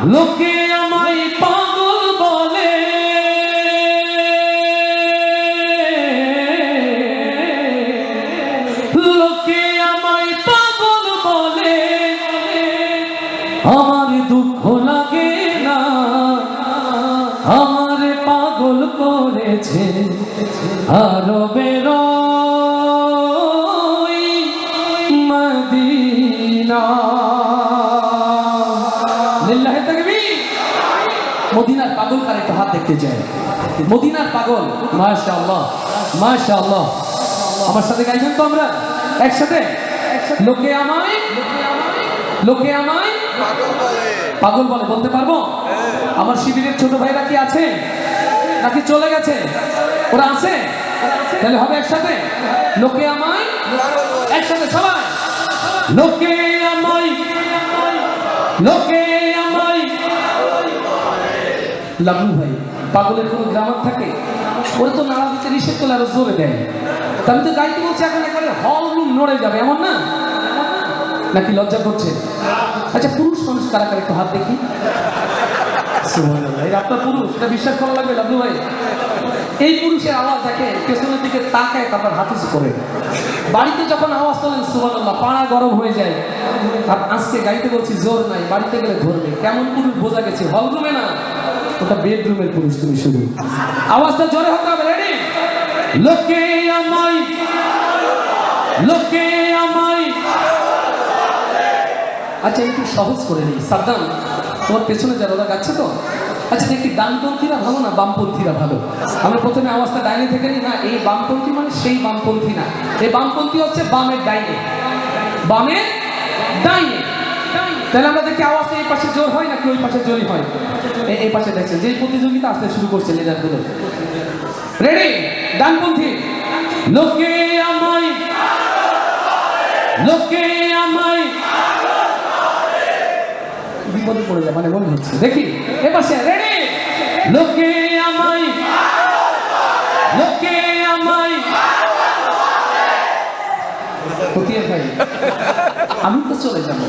লোকে আমায় পাগল বলে, লোকে আমায় পাগল বলে, আমার দুঃখ লাগে না, আমার পাগল করেছে আরবের মদিনা। লিল্লাহি তাকবীর। মদিনার পাগল কার একটা হাত দেখতে চাই। মদিনার পাগল, মাশাআল্লাহ মাশাআল্লাহ। আমার সাথে গাইবেন তো আমরা একসাথে? লোকে আমায়, লোকে আমায় পাগল বলে, বলতে পারবো? আমার শিবিরের ছোট ভাইরা কি আছে নাকি চলে গেছে? ওরা আছে? তাহলে হবে একসাথে, লোকে আমায়, একসাথে সবাই। লোকে আমায়, লোকে আমায়। লাবলু ভাই, পাগলের কোনো গ্রামার থাকে? ওরা তো নাড়া দিতে নিষেধ করলে আরো জোরে দেয়। তা আমি তো গাইতে বলছি, এখন একেবারে হল রুম নড়ে যাবে, এমন না? নাকি লজ্জা করছে? আচ্ছা, পুরুষ মানুষ কারা কারা একটু হাত দেখি। সুবহানাল্লাহ, এটা আপনার পুরুষ, এটা বিশ্বাস করা লাগবে লাবলু ভাই। এই পুরুষের আওয়াজ দেখে পেছনের দিকে তাকায়, তারপর হাতিস করে। বাড়িতে যখন আওয়াজ তোলেন সুবহানাল্লাহ, পাড়া গরম হয়ে যায়। আর আজকে গাইতে বলছি জোর নাই, বাড়িতে গেলে ধরবে। কেমন পুরুষ বোঝা গেছে? হলরুমে না, ওটা বেডরুমের পুরুষ। তুমি শুধু আওয়াজটা জোরে হতে হবে। রেডি? লোকে আমায়, লোকে আমায়। আচ্ছা, একটু সহজ করে নিই। সাদ্দাম, তোমার পেছনে যারা ওরা গাচ্ছে তো? আচ্ছা দেখি, ডানপন্থীরা ভালো না বামপন্থীরা ভালো? আমরা প্রথমে আওয়াজটা ডাইনে থেকে নিই। না, এই বামপন্থী মানে সেই বামপন্থী না, এই বামপন্থী হচ্ছে বামের ডাইনে, বামের ডাইনে। তাহলে আমরা দেখি আওয়াজটা এই পাশে জোর হয় নাকি ওই পাশে জোরই হয়? এই পাশে দেখছেন যে প্রতিযোগিতা আসতে শুরু করছে লিডারগুলো। রেডি? ডানপন্থী। লোকে আমায়, লোকে আমায়। বিপদে পড়ে যায় মানে মনে হচ্ছে। দেখি এপাশে। রেডি? লোকে আমায়, লোকে আমায়। কোথায় ভাই, আমি তো চলে যাবো,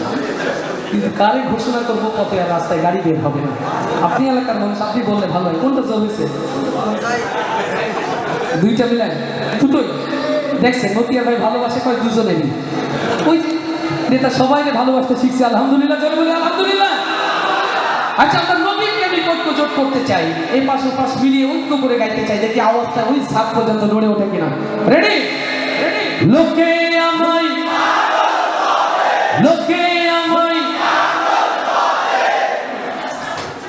কিন্তু কারে ঘোষণা করবো পথে আর রাস্তায় গাড়ি বের হবে না। আপনি এলাকার মানুষ, আপনি বললে ভালো হয়। কোনটা জোর হয়েছে? দুইটা মিলাই দুটোই। দেখছেন মতিয়া ভাই ভালোবাসে কয় দুজনেরই। ওই নেতা সবাই ভালোবাসতে শিখছে, আলহামদুলিল্লাহ। জোরে বলে আলহামদুলিল্লাহ। আচ্ছা, আমরা নবীনকে আমি ঐক্য জোট করতে চাই, এই পাশ ও পাশ মিলিয়ে ঐক্য করে গাইতে চাই। দেখি আওয়াজটা ওই সাত পর্যন্ত নড়ে ওঠে কিনা। রেডি? লোকে আমায়, লোকে আমায়।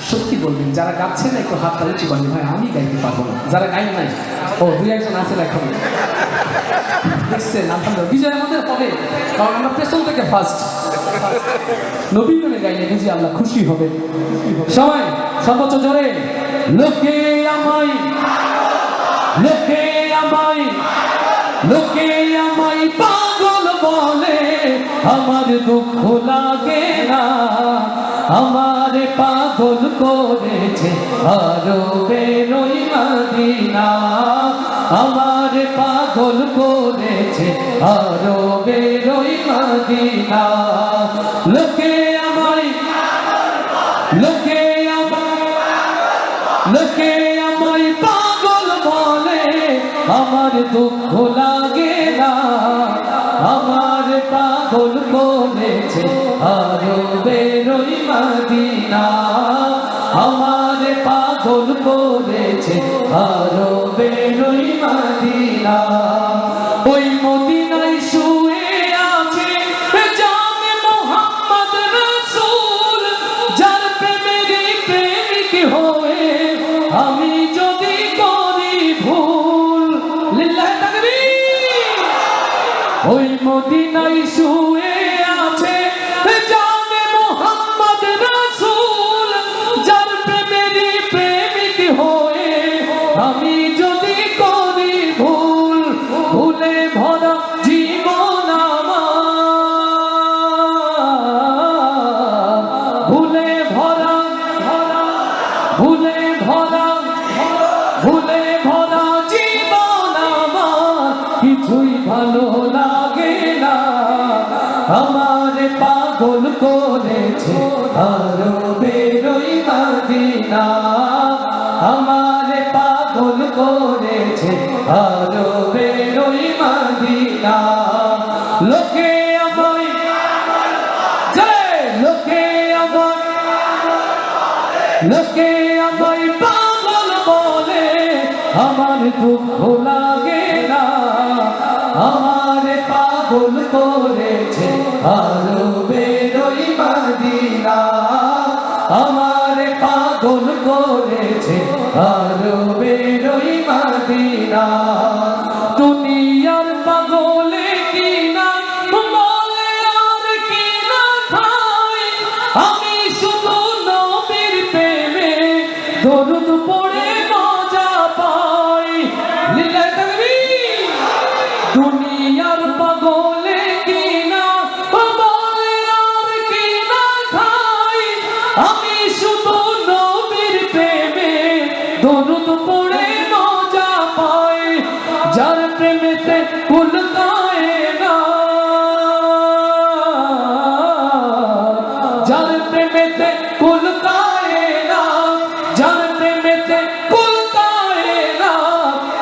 সত্যি বলবেন, যারা গাচ্ছেন একটু হাতটা উঁচু করেন। ভাই আমি গাইতে পারবো না। যারা গাই নাই, ও দুই একজন আছেন এখন, দেখছেন আলহামদুলিল্লাহ। বিজয় আমাদের হবে, কারণ আমরা পেছন থেকে ফার্স্ট। নবীন গানে গাইলে বুঝি আল্লাহ খুশি হবে। সবাই সর্বোচ্চ জোরে লোকে আমায়, লোকে আমায়, লোকে আমায় পাগল বলে, আমার দুঃখ লাগে না, আমার পাগল করেছে আরবের ওই মদিনা, আমার পাগল করেছে আরবের ওই মদিনা। লোকে আমায়, লোকে আমায়, লোকে আমায় পাগল বলে, আমার দুঃখ লাগে না, আমার পাগল করেছে আরবের ওই মদিনা, আমার পাগল করেছে আরবের ওই মদিনা। ওই মদিনায় শুয়ে আছে জানে মোহাম্মদ রাসূল, যার প্রেমেরই প্রেমিক হয়ে আমি যদি করি ভুল। লিল্লাহি তাকবীর। ওই মদিনায় শুয়ে আছে জানে মোহাম্মদ রাসূল, যার প্রেমেরই প্রেমিক হয়ে আমি যদি করি ভুল। ভুলে ভরা জীবন আমার, ভুলে ভরা, ভুলে ভরা, ভুলে ভরা জীবন আমার, কিছুই ভালো লাগে না, আমায় লোকে আমায় পাগল বলে, আমার দুঃখ লাগে না। আমার পাগল করেছে আরো বেরোই মদিনা, আমার পাগল করেছে আরো বেরোই মদিনা। দুনিয়ার পাগলে কিনা বলে আর কিনা খাই, আমি শুধু নবীর প্রেমে দরুদ পড়ে মজা পাই। লিল্লাহি তাকবীর। দুনিয়ার পাগলে কিনা বলে আর কিনা খাই, আমি শুধু নবীর প্রেমে দরুদ পড়ে মজা পাই। যার প্রেমেতে কুল কায়না, যার প্রেমেতে কুল কায়না, যার প্রেমেতে কুল কায়না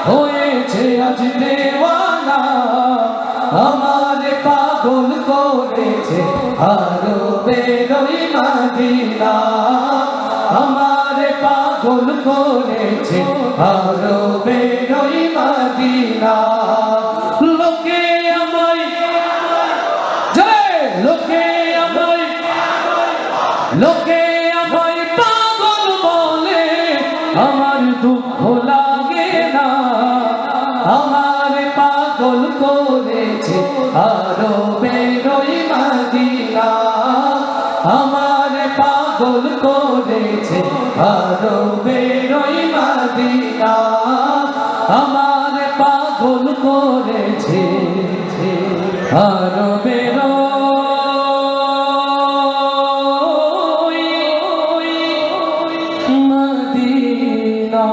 হয়েছে আজ দেওয়ানা। আমার পাগল করেছে আরো বেরোই মদিনা, আমার পাগল করেছে আরো বেরোই মদিনা। লোকে আমায় লোকে আমায় লোকে আমায় পাগল বলে, আমার দুঃখ লাগে না। আমার পাগল করেছে আরো বেরোই মদিনা, আমার পাগল করেছে আরো বেরোই মদিনা, আমার পাগল করেছে আরো বেরোই মদিনা।